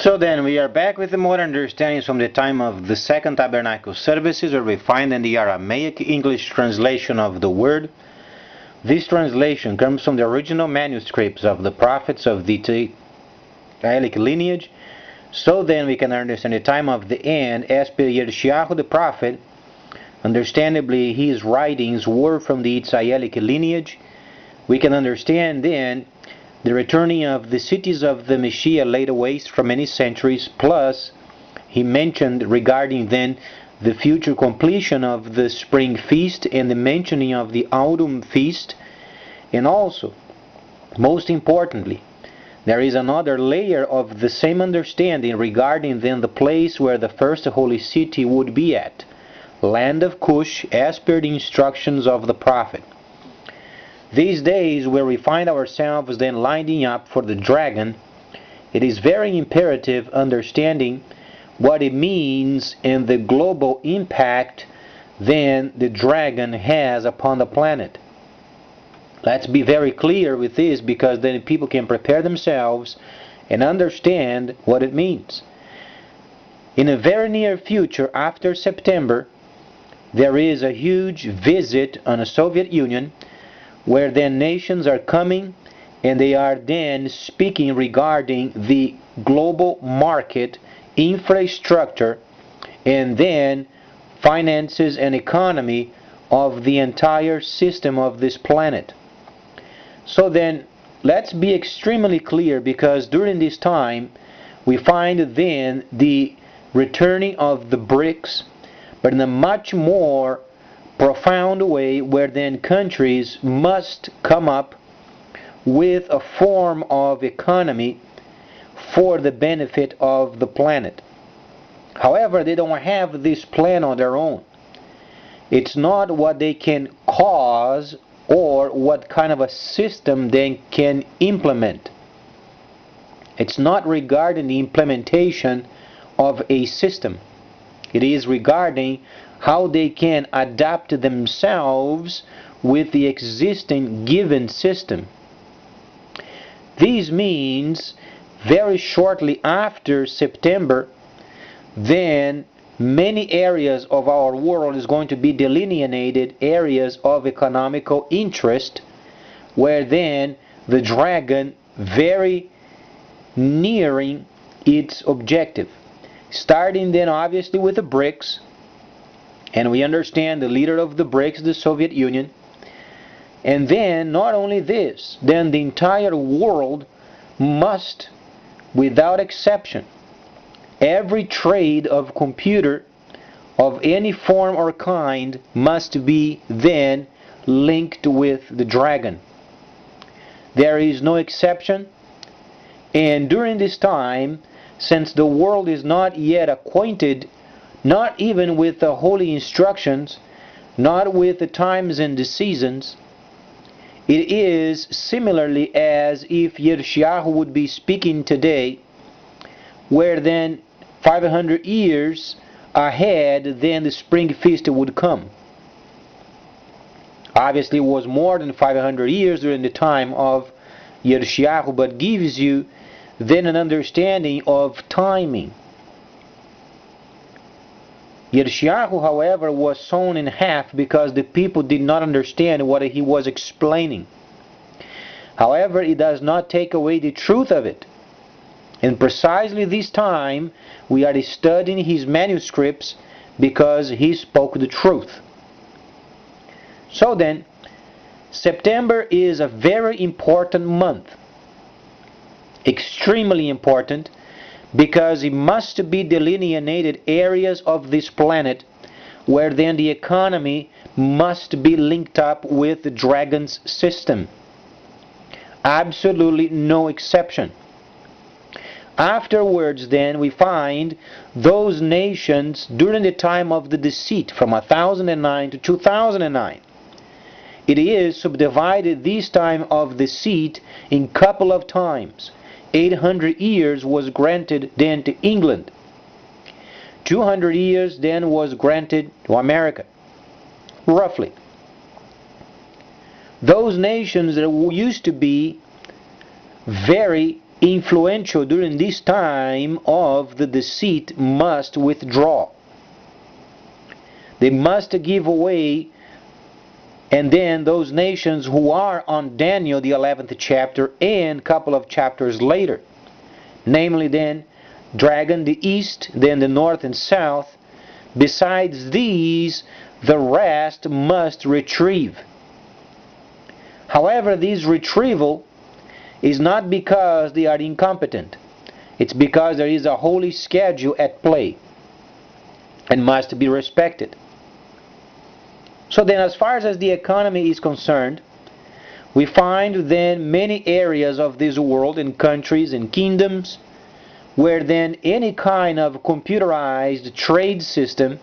So then we are back with the more understandings from the time of the Second Tabernacle services, where we find in the Aramaic English translation of the word. This translation comes from the original manuscripts of the prophets of the Israelic lineage. So then we can understand the time of the end as per Yirmiyahu the prophet. Understandably, his writings were from the Israelic lineage. We can understand then the returning of the cities of the Messiah laid waste for many centuries, plus he mentioned regarding then the future completion of the spring feast and the mentioning of the autumn feast. And also, most importantly, there is another layer of the same understanding regarding then the place where the first holy city would be at, land of Cush, as per the instructions of the prophet. These days, where we find ourselves then lining up for the dragon, it is very imperative understanding what it means and the global impact then the dragon has upon the planet. Let's be very clear with this, because then people can prepare themselves and understand what it means. In a very near future, after September, there is a huge visit on the Soviet Union, where then nations are coming and they are then speaking regarding the global market, infrastructure, and then finances and economy of the entire system of this planet. So then, let's be extremely clear, because during this time we find then the returning of the BRICS, but in a much more profound way, where then countries must come up with a form of economy for the benefit of the planet. However, they don't have this plan on their own. It's not what they can cause or what kind of a system they can implement. It's not regarding the implementation of a system. It is regarding how they can adapt themselves with the existing given system. This means very shortly after September, then many areas of our world is going to be delineated areas of economical interest, where then the dragon very nearing its objective. Starting then obviously with the BRICS, and we understand the leader of the BRICS, the Soviet Union. And then, not only this, then the entire world must, without exception, every trade of computer of any form or kind must be then linked with the dragon. There is no exception. And during this time, since the world is not yet acquainted, not even with the holy instructions, not with the times and the seasons, it is similarly as if Yirmiyahu would be speaking today, where then 500 years ahead then the spring feast would come. Obviously it was more than 500 years during the time of Yirmiyahu, but gives you then an understanding of timing. Yirmiyahu, however, was sawn in half because the people did not understand what he was explaining. However, it does not take away the truth of it. And precisely this time, we are studying his manuscripts because he spoke the truth. So then, September is a very important month. Extremely important, because it must be delineated areas of this planet where then the economy must be linked up with the dragon's system. Absolutely no exception. Afterwards then we find those nations during the time of the deceit from 1009 to 2009. It is subdivided this time of deceit in couple of times. 800 years was granted then to England. 200 years then was granted to America, roughly. Those nations that used to be very influential during this time of the deceit must withdraw. They must give away, and then those nations who are on Daniel the 11th chapter and a couple of chapters later, namely then dragon the east, then the north and south, besides these the rest must retrieve. However, this retrieval is not because they are incompetent. It's because there is a holy schedule at play and must be respected. So then, as far as the economy is concerned, we find then many areas of this world and countries and kingdoms where then any kind of computerized trade system,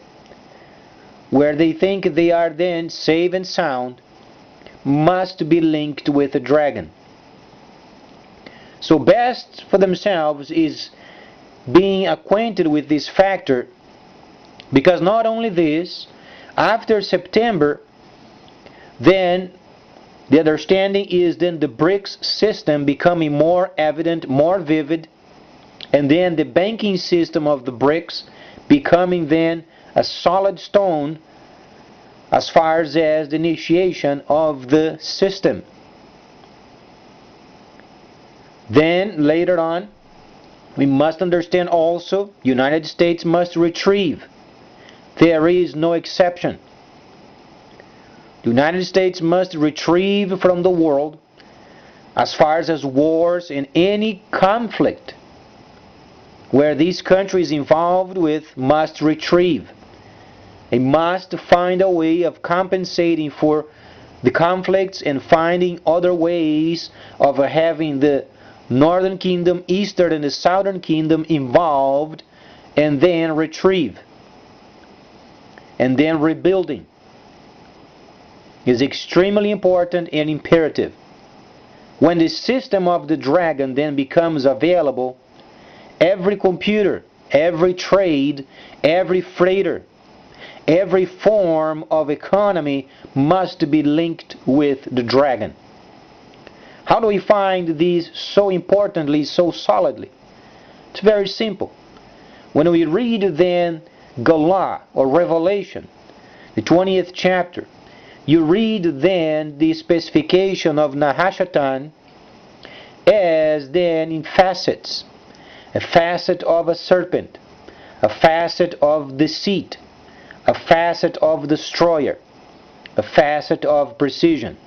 where they think they are then safe and sound, must be linked with a dragon. So best for themselves is being acquainted with this factor, because not only this, after September, then the understanding is then the BRICS system becoming more evident, more vivid, and then the banking system of the BRICS becoming then a solid stone as far as the initiation of the system. Then later on, we must understand also United States must retrieve. There is no exception. The United States must retrieve from the world as far as wars and any conflict where these countries involved with must retrieve. They must find a way of compensating for the conflicts and finding other ways of having the Northern Kingdom, Eastern and the Southern Kingdom involved, and then retrieve. And then rebuilding is extremely important and imperative. When the system of the dragon then becomes available, every computer, every trade, every freighter, every form of economy must be linked with the dragon. How do we find these so importantly, so solidly? It's very simple. When we read then Galah or Revelation, the 20th chapter, you read then the specification of Nahashatan as then in facets. A facet of a serpent, a facet of deceit, a facet of destroyer, a facet of precision.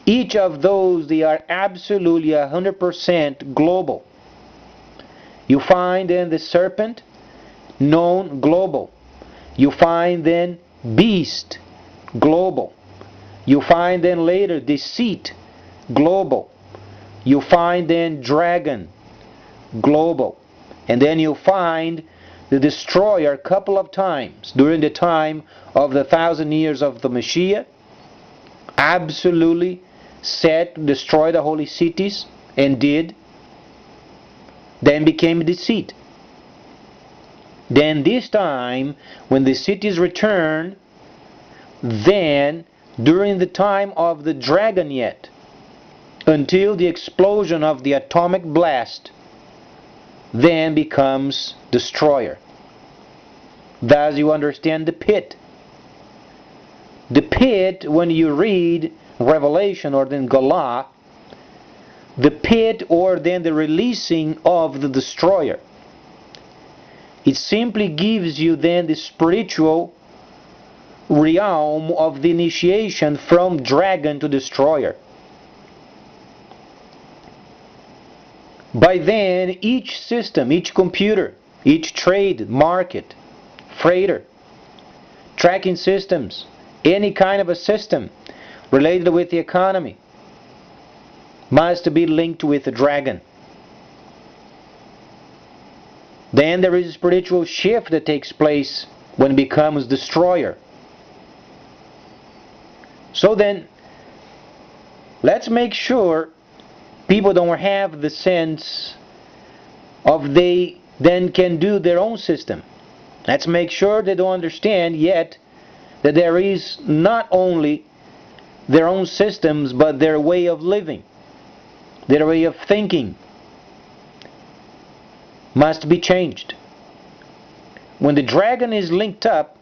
Each of those, they are absolutely 100% global. You find then the serpent, known global. You find then beast, global. You find then later deceit, global. You find then dragon, global. And then you find the destroyer a couple of times during the time of the 1,000 years of the Messiah, absolutely set to destroy the holy cities, and did. Then became deceit. Then this time, when the cities return, then during the time of the dragon yet, until the explosion of the atomic blast, then becomes destroyer. Thus you understand the pit. The pit, when you read Revelation or then Galah, the pit or then the releasing of the destroyer, it simply gives you then the spiritual realm of the initiation from dragon to destroyer. By then, each system, each computer, each trade, market, freighter, tracking systems, any kind of a system related with the economy must be linked with the dragon. Then there is a spiritual shift that takes place when it becomes destroyer. So then, let's make sure people don't have the sense of they then can do their own system. Let's make sure they don't understand yet that there is not only their own systems but their way of living. Their way of thinking must be changed. When the dragon is linked up,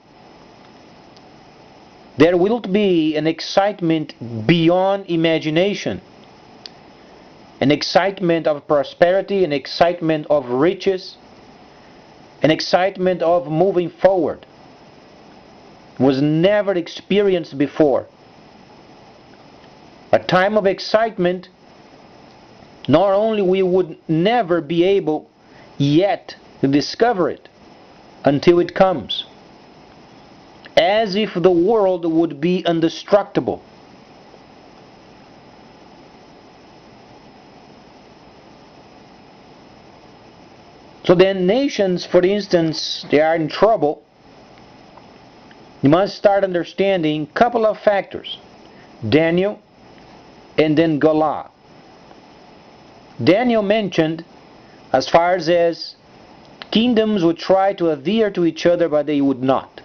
there will be an excitement beyond imagination, an excitement of prosperity, an excitement of riches, an excitement of moving forward. Was never experienced before. A time of excitement, not only we would never be able yet to discover it until it comes, as if the world would be indestructible. So then nations, for instance, they are in trouble. You must start understanding a couple of factors. Daniel and then Goliath. Daniel mentioned as far as kingdoms would try to adhere to each other, but they would not.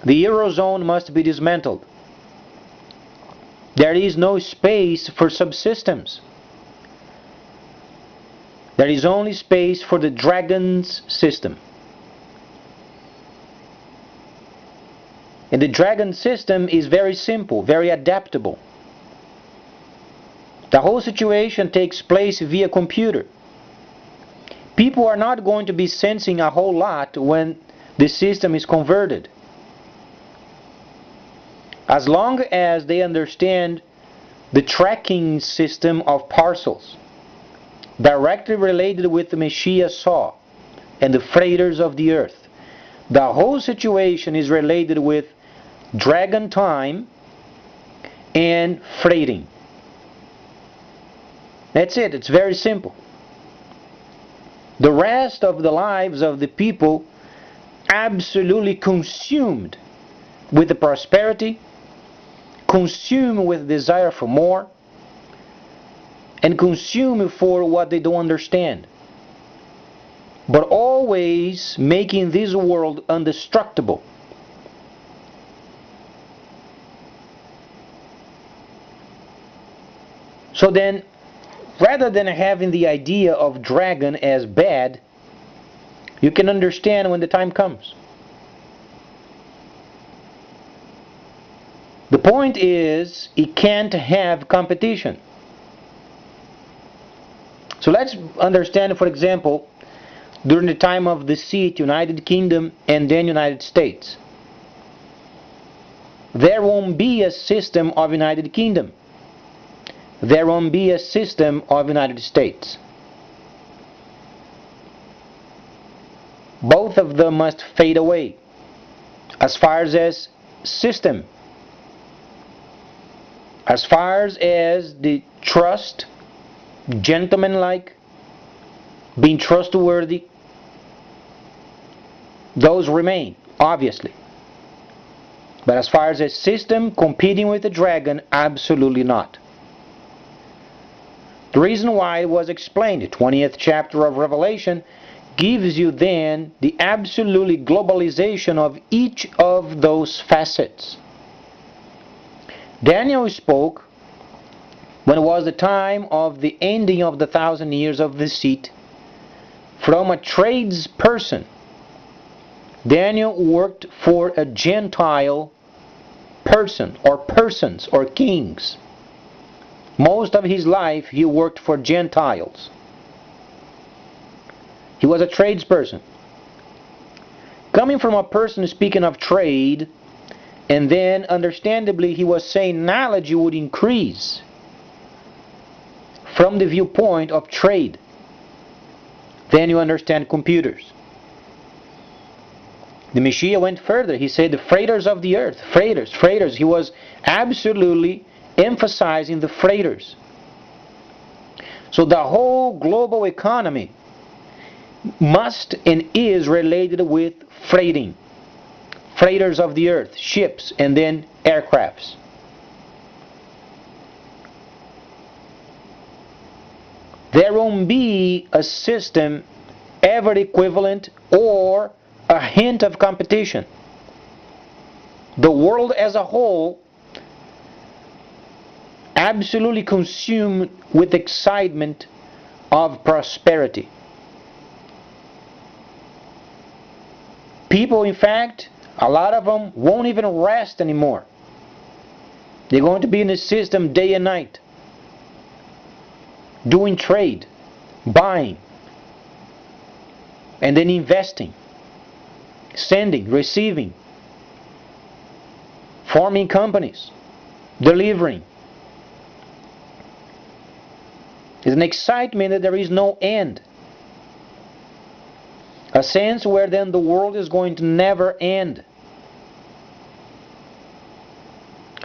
The Eurozone must be dismantled. There is no space for subsystems. There is only space for the dragon's system. And the dragon system is very simple, very adaptable. The whole situation takes place via computer. People are not going to be sensing a whole lot when the system is converted. As long as they understand the tracking system of parcels, directly related with the Messiah saw and the freighters of the earth, the whole situation is related with dragon time and freighting. That's it. It's very simple. The rest of the lives of the people absolutely consumed with the prosperity, consumed with desire for more, and consumed for what they don't understand. But always making this world indestructible. So then, rather than having the idea of dragon as bad, you can understand when the time comes. The point is, it can't have competition. So let's understand, for example, during the time of the seat, United Kingdom and then United States. There won't be a system of United Kingdom. There won't be a system of United States. Both of them must fade away. As far as system, as far as the trust, gentlemanlike, being trustworthy, those remain, obviously. But as far as a system competing with the dragon, absolutely not. The reason why it was explained, the 20th chapter of Revelation gives you then the absolutely globalization of each of those facets. Daniel spoke when it was the time of the ending of the 1,000 years of the seat from a tradesperson. Daniel worked for a Gentile person or persons or kings. Most of his life he worked for Gentiles. He was a tradesperson. Coming from a person speaking of trade, and then understandably he was saying knowledge would increase from the viewpoint of trade. Then you understand computers. The Messiah went further. He said the freighters of the earth. Freighters. He was absolutely emphasizing the freighters. So the whole global economy must and is related with freighting. Freighters of the earth, ships, and then aircrafts. There won't be a system ever equivalent or a hint of competition. The world as a whole absolutely consumed with excitement of prosperity. People, in fact, a lot of them won't even rest anymore. They're going to be in the system day and night, doing trade, buying, and then investing, sending, receiving, forming companies, delivering. It's an excitement that there is no end. A sense where then the world is going to never end.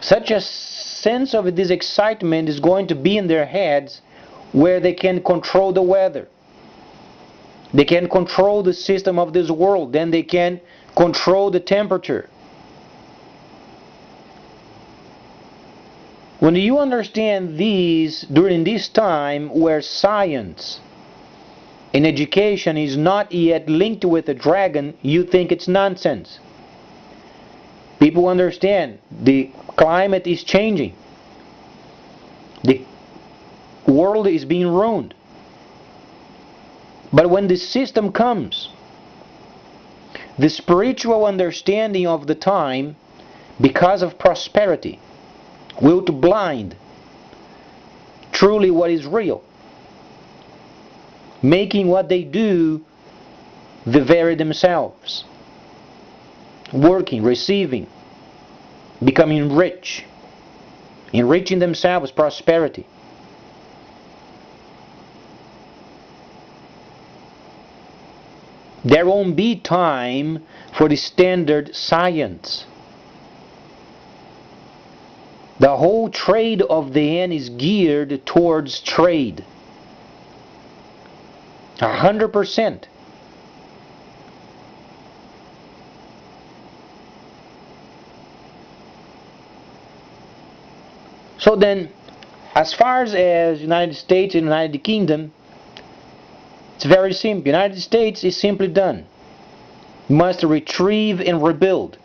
Such a sense of this excitement is going to be in their heads, where they can control the weather. They can control the system of this world. Then they can control the temperature. When you understand these during this time where science and education is not yet linked with the dragon, you think it's nonsense. People understand the climate is changing. The world is being ruined. But when the system comes, the spiritual understanding of the time, because of prosperity, will to blind truly what is real, making what they do the very themselves, working, receiving, becoming rich, enriching themselves, prosperity. There won't be time for the standard science. The whole trade of the end is geared towards trade. 100%. So then, as far as United States and United Kingdom, it's very simple. United States is simply done. Must retrieve and rebuild.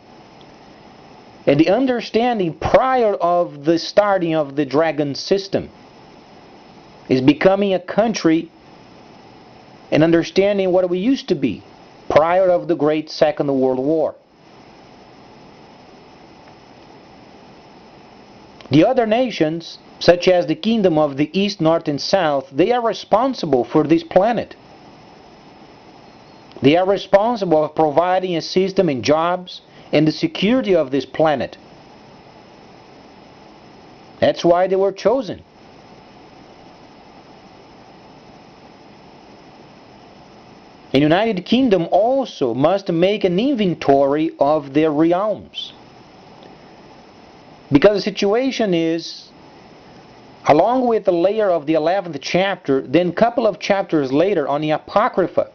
And the understanding prior of the starting of the dragon system is becoming a country and understanding what we used to be prior of the great Second World War. The other nations, such as the kingdom of the East, North, and South, they are responsible for this planet. They are responsible for providing a system and jobs and the security of this planet. That's why they were chosen. The United Kingdom also must make an inventory of their realms. Because the situation is, along with the layer of the 11th chapter, then a couple of chapters later on the Apocrypha,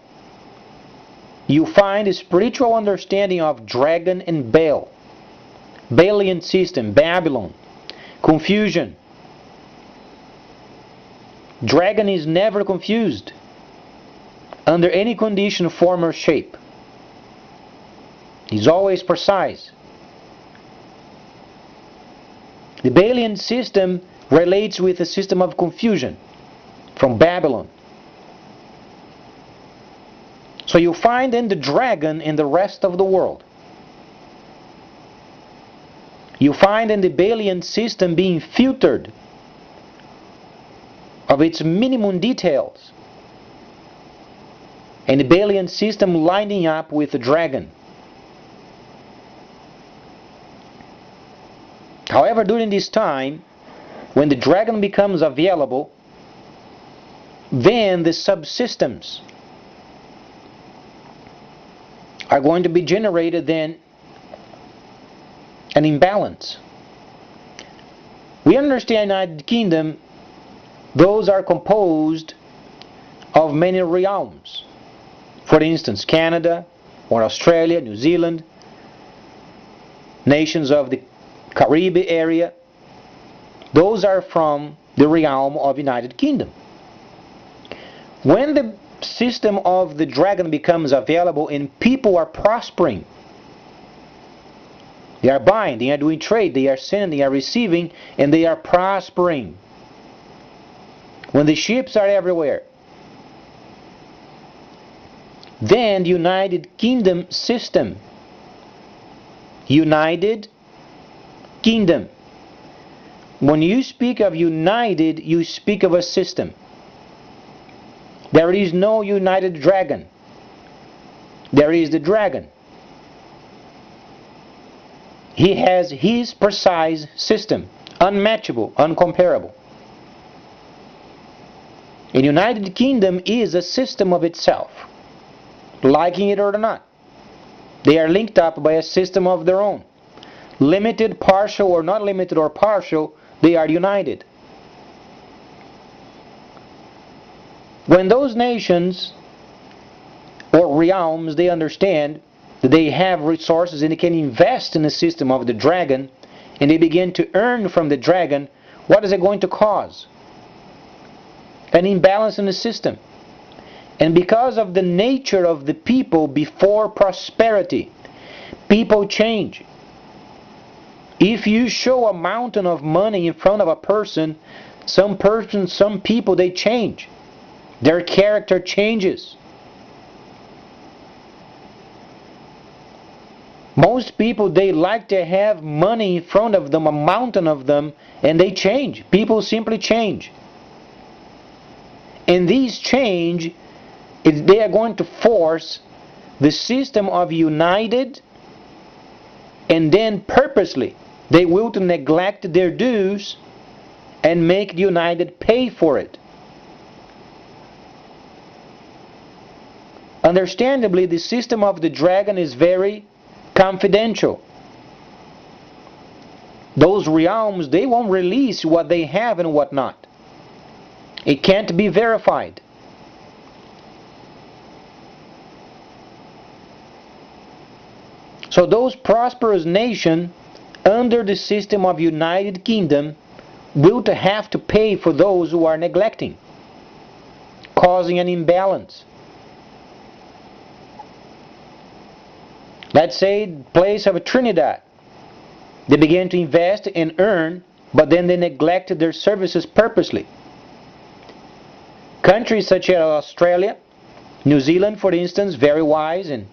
you find a spiritual understanding of dragon and Baal, Baalian system, Babylon, confusion. Dragon is never confused under any condition, form, or shape. He's always precise. The Baalian system relates with a system of confusion from Babylon. So you find in the dragon in the rest of the world. You find in the Baalian system being filtered of its minimum details, and the Baalian system lining up with the dragon. However, during this time, when the dragon becomes available, then the subsystems are going to be generated, then an imbalance. We understand United Kingdom, those are composed of many realms. For instance, Canada or Australia, New Zealand, nations of the Caribbean area, those are from the realm of United Kingdom. When the system of the dragon becomes available and people are prospering, They are buying, they are doing trade, they are sending, they are receiving, and they are prospering. When the ships are everywhere, then the United Kingdom system. United Kingdom. When you speak of united, you speak of a system. There is no united dragon. There is the dragon. He has his precise system, unmatchable, uncomparable. And United Kingdom is a system of itself, liking it or not. They are linked up by a system of their own. Limited, partial, or not limited or partial, they are united. When those nations or realms, they understand that they have resources and they can invest in the system of the dragon, and they begin to earn from the dragon, what is it going to cause? An imbalance in the system. And because of the nature of the people before prosperity, people change. If you show a mountain of money in front of a person, some people, they change. Their character changes. Most people, they like to have money in front of them, a mountain of them, and they change. People simply change. And these change, they are going to force the system of united, and then purposely they will to neglect their dues and make the united pay for it. Understandably, the system of the dragon is very confidential. Those realms, they won't release what they have and what not. It can't be verified. So those prosperous nations under the system of United Kingdom will have to pay for those who are neglecting, causing an imbalance. Let's say the place of Trinidad. They began to invest and earn, but then they neglected their services purposely. Countries such as Australia, New Zealand, for instance, very wise and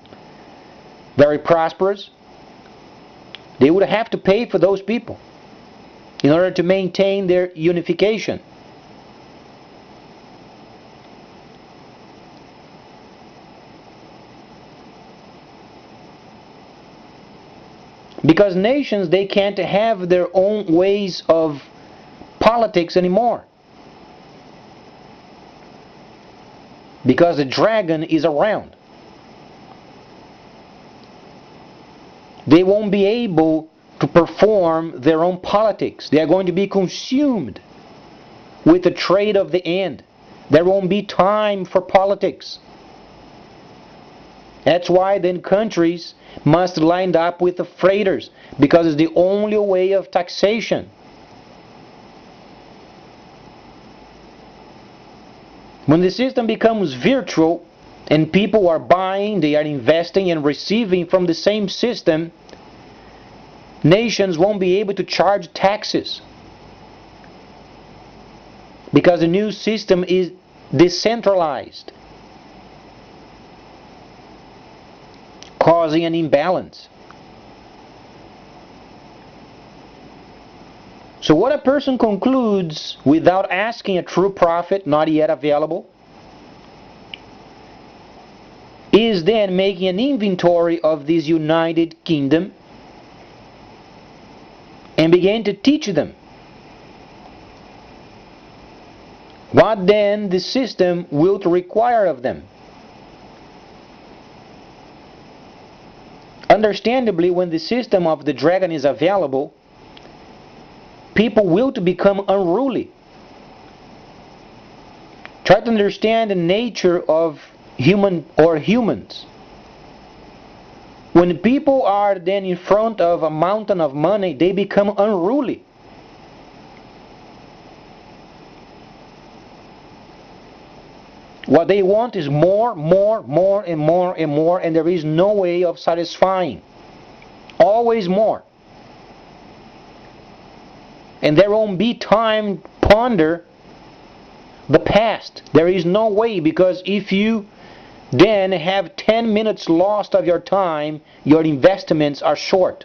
very prosperous, they would have to pay for those people in order to maintain their unification. Because nations, they can't have their own ways of politics anymore. Because the dragon is around. They won't be able to perform their own politics. They are going to be consumed with the trade of the end. There won't be time for politics. That's why then countries must line up with the freighters, because it's the only way of taxation. When the system becomes virtual and people are buying, they are investing and receiving from the same system, nations won't be able to charge taxes, because the new system is decentralized, causing an imbalance. So what a person concludes without asking a true prophet not yet available is then making an inventory of this United Kingdom and begin to teach them what then the system will require of them. Understandably, when the system of the dragon is available, people will to become unruly. Try to understand the nature of humans. When people are then in front of a mountain of money, they become unruly. What they want is more, more, more, and more, and more, and there is no way of satisfying. Always more. And there won't be time to ponder the past. There is no way, because if you then have 10 minutes lost of your time, your investments are short.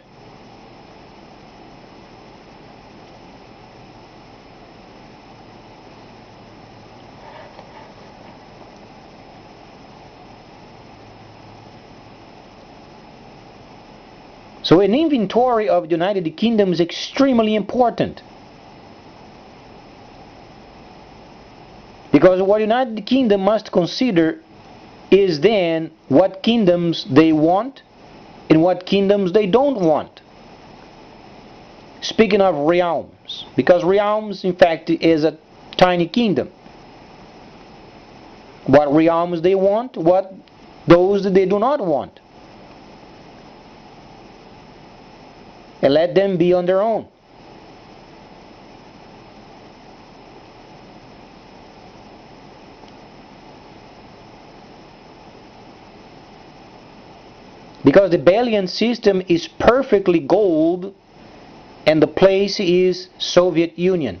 So an inventory of the United Kingdom is extremely important. Because what the United Kingdom must consider is then what kingdoms they want and what kingdoms they don't want. Speaking of realms, because realms in fact is a tiny kingdom. What realms they want, what those that they do not want. And let them be on their own. Because the Balian system is perfectly gold and the place is Soviet Union.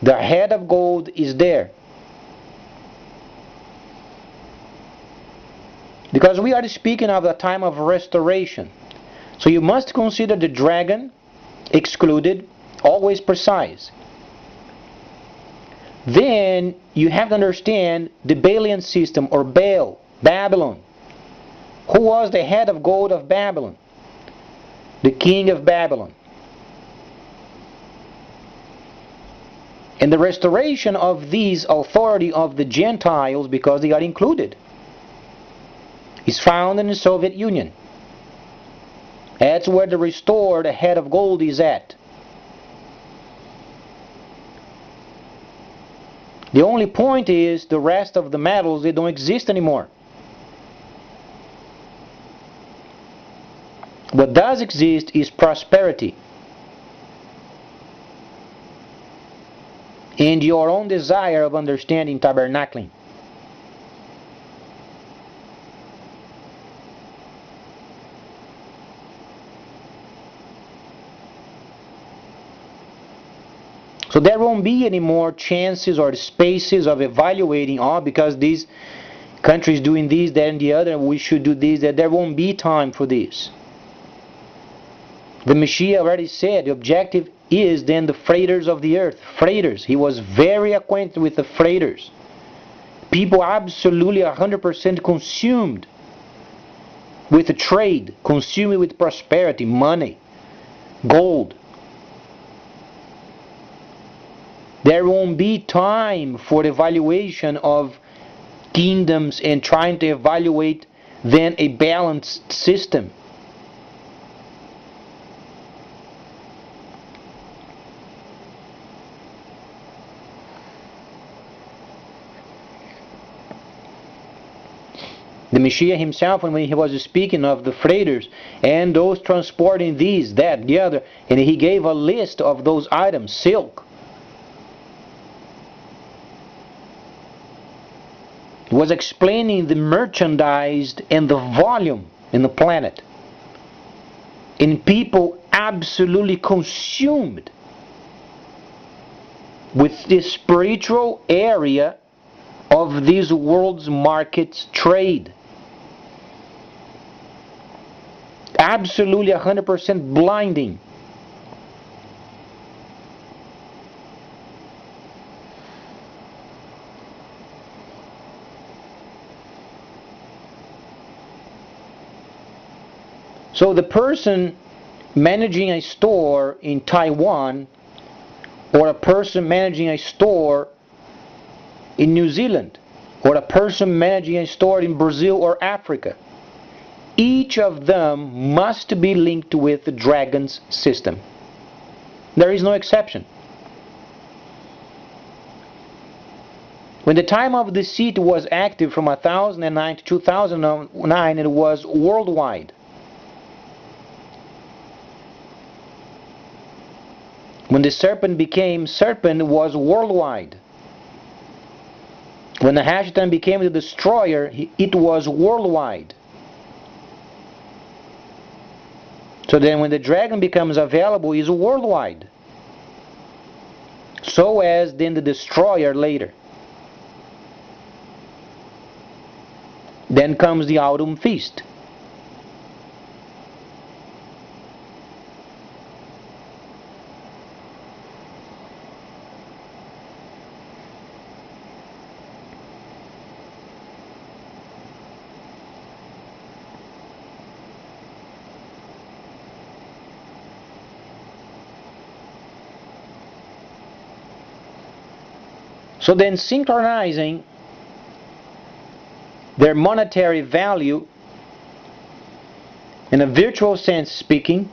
The head of gold is there. Because we are speaking of a time of restoration. So you must consider the dragon excluded, always precise. Then you have to understand the Balian system, or Baal, Babylon. Who was the head of gold of Babylon? The king of Babylon. And the restoration of these authority of the Gentiles, because they are included, is found in the Soviet Union. That's where the restored head of gold is at. The only point is the rest of the metals, they don't exist anymore. What does exist is prosperity. And your own desire of understanding tabernacling. So there won't be any more chances or spaces of evaluating, because these countries doing this, that, and the other, we should do this, that. There won't be time for this. The Messiah already said the objective is then the freighters of the earth. Freighters. He was very acquainted with the freighters. People absolutely 100% consumed with the trade, consumed with prosperity, money, gold. There won't be time for the evaluation of kingdoms and trying to evaluate then a balanced system. The Messiah himself, when he was speaking of the freighters and those transporting these, that, the other, and he gave a list of those items, silk. He was explaining the merchandise and the volume in the planet. And people absolutely consumed with this spiritual area of this world's markets trade. Absolutely 100% blinding. So the person managing a store in Taiwan, or a person managing a store in New Zealand, or a person managing a store in Brazil or Africa, each of them must be linked with the dragon's system. There is no exception. When the time of deceit was active from 1009 to 2009, it was worldwide. When the serpent became serpent, it was worldwide. When the Hashatan became the destroyer, it was worldwide. So then when the dragon becomes available, it's worldwide. So as then the destroyer later. Then comes the autumn feast. So then synchronizing their monetary value in a virtual sense speaking,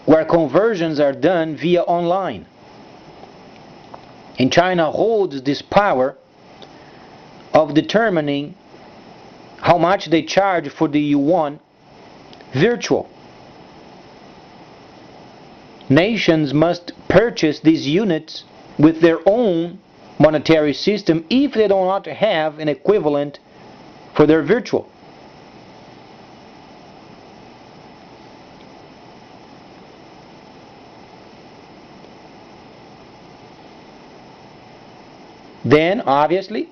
where conversions are done via online. And China holds this power of determining how much they charge for the yuan virtual. Nations must purchase these units with their own monetary system if they do not have an equivalent for their virtual. Then obviously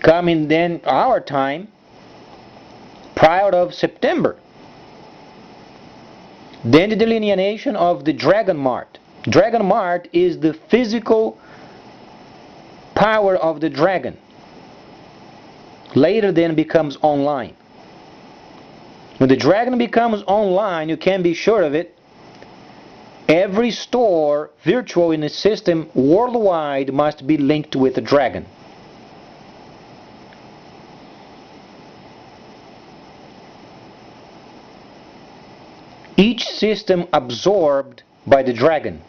coming then our time prior of September, then the delineation of the Dragon Mart. Dragon Mart is the physical power of the dragon. Later then becomes online. When the dragon becomes online, you can be sure of it, every store virtual in the system worldwide must be linked with the dragon. Each system absorbed by the dragon.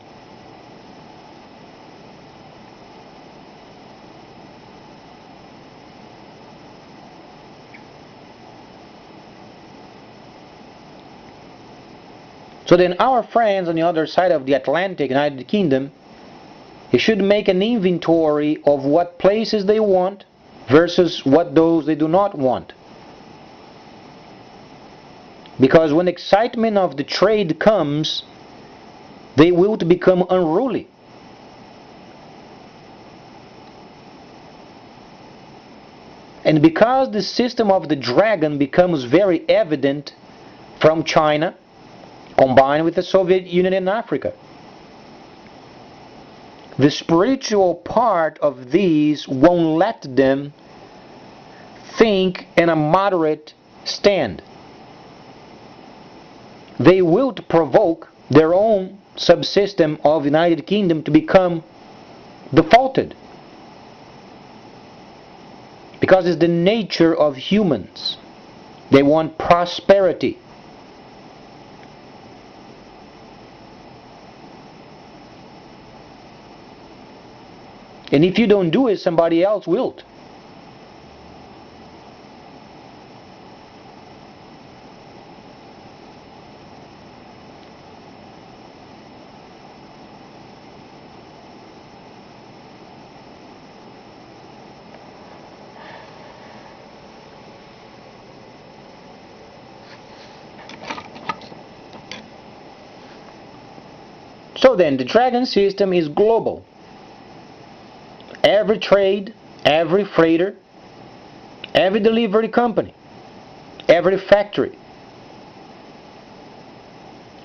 So then our friends on the other side of the Atlantic, United Kingdom, they should make an inventory of what places they want versus what those they do not want. Because when excitement of the trade comes, they will become unruly. And because the system of the dragon becomes very evident from China, combined with the Soviet Union in Africa, the spiritual part of these won't let them think in a moderate stand. They will provoke their own subsystem of United Kingdom to become defaulted. Because it's the nature of humans. They want prosperity. And if you don't do it, somebody else will. So then, the dragon system is global. Every trade, every freighter, every delivery company, every factory,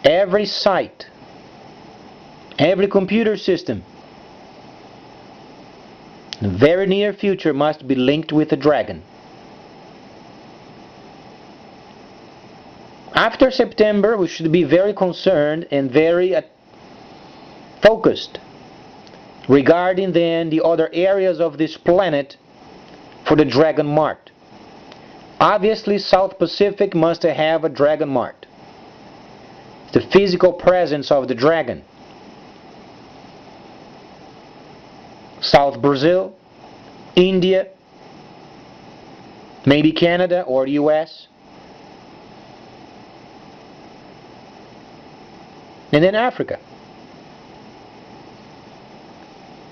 every site, every computer system, in the very near future must be linked with the dragon. After September, we should be very concerned and very focused regarding then the other areas of this planet for the Dragon Mart. Obviously, South Pacific must have a Dragon Mart. The physical presence of the dragon. South Brazil, India, maybe Canada or the US. And then Africa.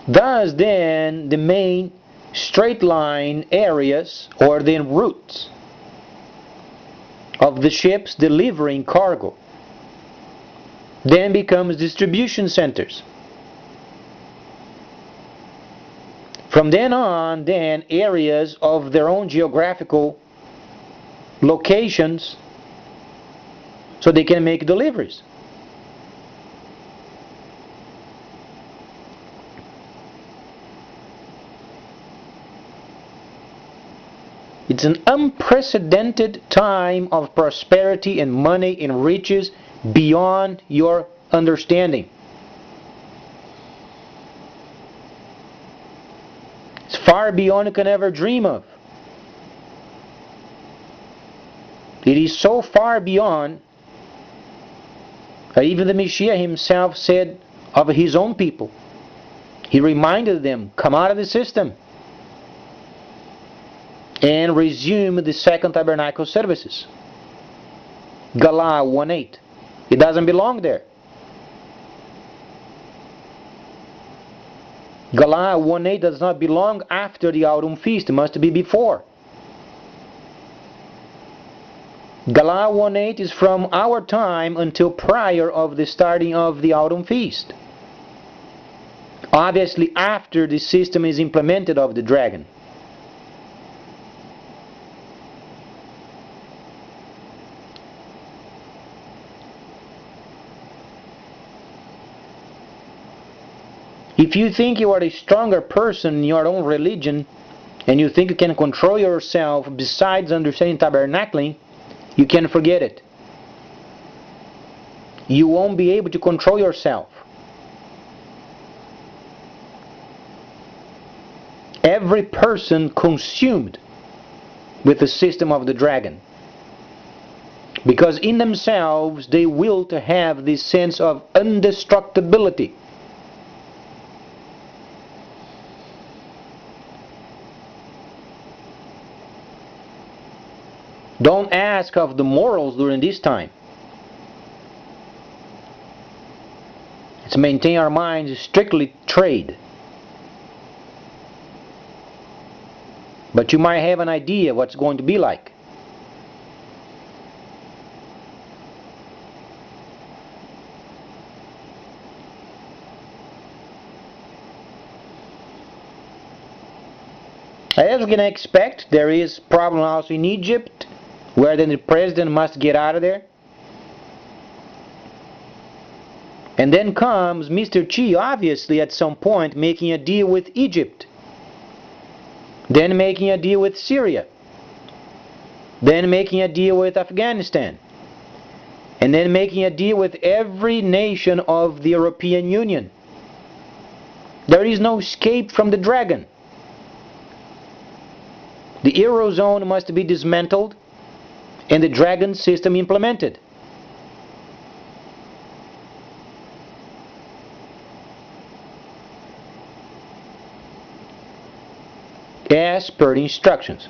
Thus then the main straight line areas or then routes of the ships delivering cargo. Then becomes distribution centers. From then on, then areas of their own geographical locations so they can make deliveries. It's an unprecedented time of prosperity and money and riches beyond your understanding. It's far beyond you can ever dream of. It is so far beyond that even the Messiah himself said of his own people, he reminded them, come out of the system and resume the second tabernacle services. Galah 1:8. It doesn't belong there. Galah 1:8 does not belong after the autumn feast. It must be before. Galah 1:8 is from our time until prior of the starting of the autumn feast. Obviously after the system is implemented of the dragon. If you think you are a stronger person in your own religion, and you think you can control yourself besides understanding tabernacling, you can forget it. You won't be able to control yourself. Every person consumed with the system of the dragon. Because in themselves they will to have this sense of indestructibility. Don't ask of the morals during this time. Let's maintain our minds strictly trade. But you might have an idea what's going to be like. As we can expect, there is problem also in Egypt, where then the president must get out of there. And then comes Mr. Xi, obviously at some point making a deal with Egypt, then making a deal with Syria, then making a deal with Afghanistan, and then making a deal with every nation of the European Union. There is no escape from the dragon. The Eurozone must be dismantled and the dragon system implemented. As per the instructions.